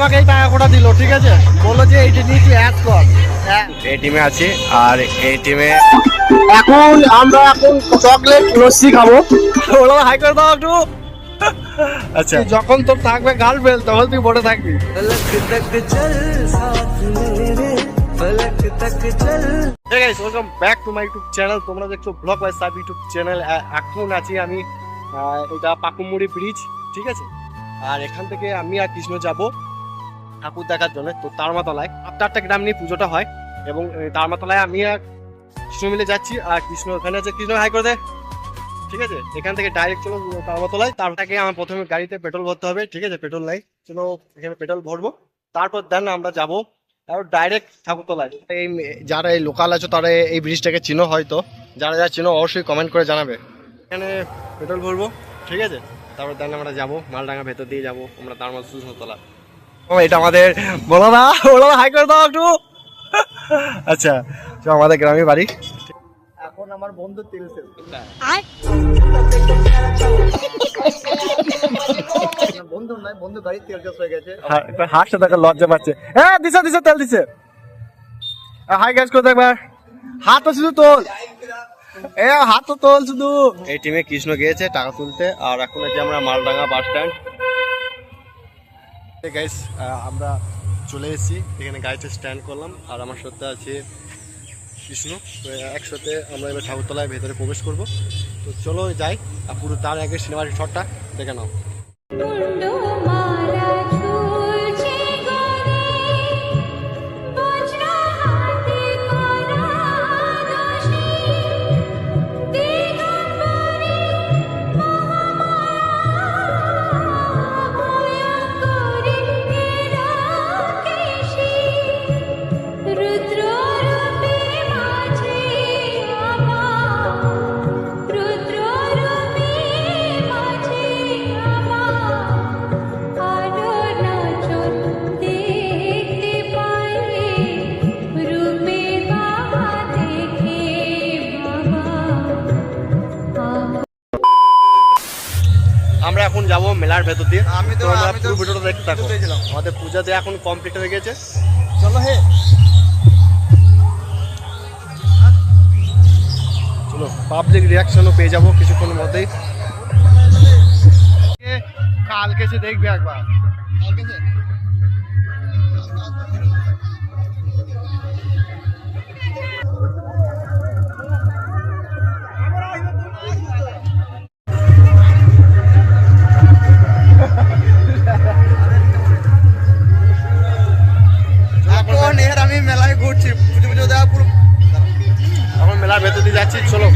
আমাকে এই টাকা কোটা দিল, ঠিক আছে, বললো যে এইটা নিয়ে তুই অ্যাড কর। এই টিমে আছি, আর এই টিমে এখন আমরা চকলেট লস্যি খাবো। ওরা হাই করে দাও একটু। আচ্ছা, যখন তোর থাকবে গার্লফ্রেন্ড তখন তুই বড় থাকবি। Hey guys, welcome back to my YouTube channel. তোমরা দেখছো ব্লগ বাই সাব ইউটিউব চ্যানেল। এখন আছি আমি এটা পাকুমুড়ি ব্রিজ, ঠিক আছে, আর এখান থেকে আমি আর কৃষ্ণ যাব ঠাকুর দেখার জন্য। তো তারমাতলায় 8টা গ্রাম নিয়ে পুজোটা হয়, এবং তারমাতলায় আমি আর কৃষ্ণ মিলে যাচ্ছি, আর কৃষ্ণ ওখানে আছে। কৃষ্ণ হাই করে দে, ঠিক আছে। এখান থেকে ডাইরেক্ট চলো তারমাতলায়। তারটাকে আমার প্রথমে গাড়িতে পেট্রোল ভরতে হবে, ঠিক আছে, পেট্রোল নাই, চলো এখানে পেট্রোল ভরবো, তারপর দেন আমরা যাবো ডাইরেক্ট ঠাকুরতলায়। এই যারা এই লোকাল আছো তারা এই ব্রিজটাকে চিনো, হয়তো যারা যারা চিনো অবশ্যই কমেন্ট করে জানাবে। এখানে পেট্রোল ভরবো, ঠিক আছে, তারপর দেন আমরা যাবো মালডাঙ্গা ভেতর দিয়ে যাবো আমরা তারমাতলা। ও এটা আমাদের বলো না, হাই করে দাও একটু। আচ্ছা, আমাদের গ্রামের বাড়ি। এখন আমার বন্ধু তেল সেল বন্ধু নাই, বন্ধু গাড়ি তেল শেষ হয়ে গেছে। হাসতে দেখে লজ্জা পাচ্ছে। হ্যাঁ দিছে তেল দিছে। হাই গাইস করে একবার হাত তো শুধু তোল, হাত তো তোল শুধু। এই টিমে কৃষ্ণ গিয়েছে টাকা তুলতে, আর এখন আছে আমরা মালডাঙ্গা বাস স্ট্যান্ড। গাইস আমরা চলে এসেছি এখানে, গাড়িতে স্ট্যান্ড করলাম, আর আমার সাথে আছে কৃষ্ণ। একসাথে আমরা এবার ঠাকুরতলায় ভেতরে প্রবেশ করব। তো চলো যাই, আর পুরো তার আগে সিনেমাটিক শটটা দেখে নাও। আমরা এখন যাবো মেলার ভেতর দিয়ে। আমি তো পুরো ভিডিওটা দেখতে থাকো। আমাদের পূজাতে এখন কমপ্লিট হয়ে গেছে, চলো হে চলো। পাবলিক রিয়াকশনও পেয়ে যাবো কিছুক্ষণের মধ্যেই। কালকে সে দেখবে একবার, আমি মেলায় ঘুরছি, পুজো দেওয়া পুরো এখন মেলার ভেতর দিয়ে যাচ্ছি, চলো।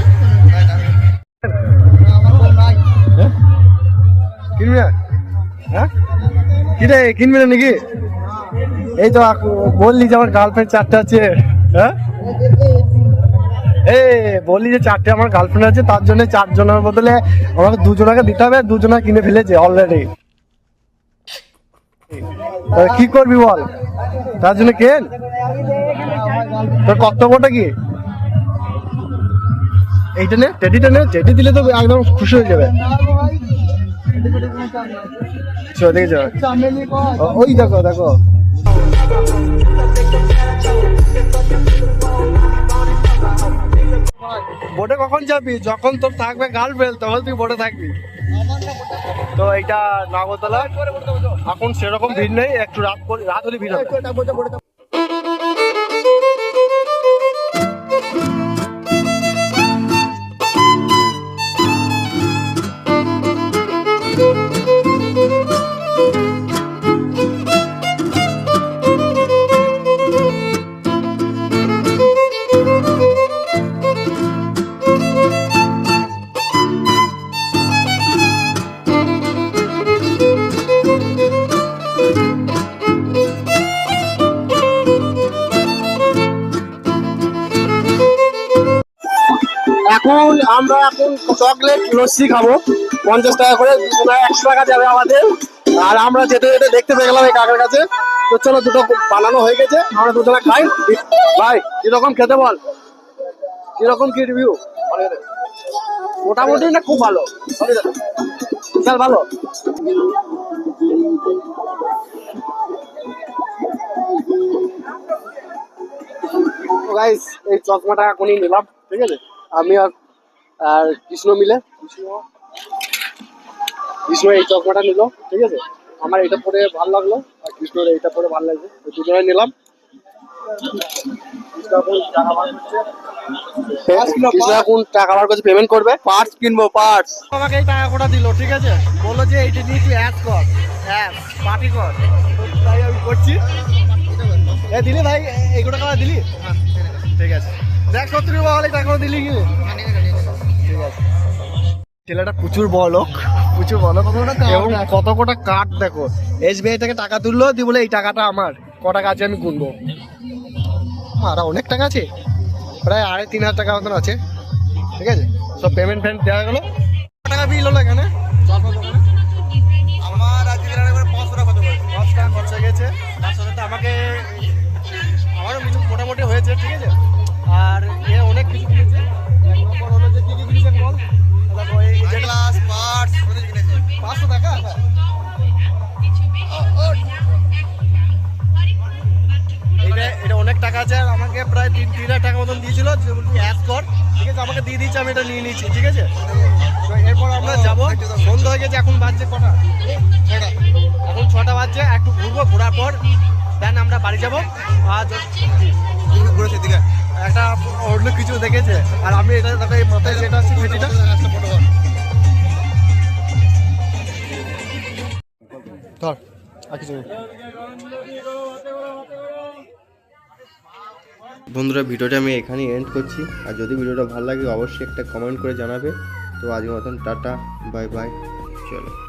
কিনবি না? হ্যাঁ কিনে কিনবি না নাকি? এই তো বললি যে আমার গার্লফ্রেন্ড 4টে আছে। হ্যাঁ এই বললি যে 4টে আমার গার্লফ্রেন্ড আছে, তার জন্য 4 জনের বদলে আমাকে 2 জনকে দিতে হবে। 2 জনা কিনে ফেলেছে অলরেডি। কি করবি বল, তার জন্য কেন? তোর কর্তব্যটা কি? এইটা নে, টেডিটা নে, টেডি দিলে তো একদম খুশি হয়ে যাবে। ওই দেখো দেখো, বোটে কখন যাবি? যখন তোর থাকবে গার্লফ্রেন্ড তখন তুই বোটে থাকবি। তো এইটা নাগরতলা, এখন সেরকম ভিড় নেই, একটু রাত হলে ভিড় হবে। এখন আমরা চকলেট লস্যি খাবো 50 টাকা করে, 100 টাকা যাবে আমাদের। আর আমরা যেতে যেতে দেখতে পেয়ে গেলাম এই কাকার কাছে। তো চলো, দুটো বানানো হয়ে গেছে, আমরা দুজনে খাই। ভাই কিরকম খেতে বল, কিরকম কি রিভিউ? মোটামুটি না খুব ভালো? বিশাল ভালো। গাইস এই চশমাটা এখনই নিলাম, ঠিক আছে? আমি আর কৃষ্ণ মিলে, কৃষ্ণ এই চশমাটা নিল, ঠিক আছে? আমার এটা পরে ভালো লাগলো আর কৃষ্ণর এইটা পরে ভালো লাগছে, তো দুটোই নিলাম। কৃষ্ণ এখন টাকা বার করছে, পেমেন্ট করবে, পার্টস কিনবো, পার্টস। আমাকে এই টাকা কোটা দিল, ঠিক আছে? বললো যে এইটা নিয়ে তুই অ্যাড কর, হ্যাঁ পার্টি কর, তাই আমি করছি। এ দিলি ভাই, এইগুলো টাকা দিলি? ঠিক আছে, দেখ 70 টাকা হলে টাকা দিলি কি? ঠিক আছে। ছেলেটা প্রচুর বড় লোক, প্রচুর বড় এবং কত কটা কার্ড দেখো। SBI থেকে টাকা তুললো, দিয়ে বলে এই টাকাটা আমার, ক টাকা আছে আমি গুনবো। আর অনেক টাকা আছে, প্রায় 3,500 টাকা মতন আছে, ঠিক আছে? সব পেমেন্ট দেওয়া গেলো। টাকা বিল হলো এখানে আমার আজকে 500 টাকা খরচ করেছে। 10 টাকা খরচা হয়ে গেছে, তার সাথে তো আমাকে আমারও কিছু মোটামুটি হয়েছে, ঠিক আছে? আর এ অনেক কিছু কিনেছে। 1 নম্বর হলো যে কি কি কিনেছেন বল। গ্লাস, পার্টস, অনেক কিনেছে। 500 টাকা। এটা অনেক টাকা আছে, আর আমাকে প্রায় 3,000 টাকা মতন দিয়েছিল, যে বলছি অ্যাড কর, ঠিক আছে? আমাকে দিয়ে দিয়েছে, আমি এটা নিয়ে নিচ্ছি, ঠিক আছে? তো এরপর আমরা যাবো, সন্ধ্যা হয়ে গেছে, এখন বাজছে কটা? এখন 6টা বাজছে, একটু ঘুরবো, ঘোরার পর দেন আমরা বাড়ি যাবো। আর ঘুরেছে দিকে। একটা অন্য কিছু দেখেছে, আর আমি এটা দেখো এই মাথায় যেটা আছে সেটা ধর, আর কিছু নেই। বন্ধুরা, ভিডিওটা আমি এখানেই এন্ড করছি। আর যদি ভিডিওটা ভালো লাগে অবশ্যই একটা কমেন্ট করে জানাবে। তো আজকের মতন টাটা, বাই বাই, চলো।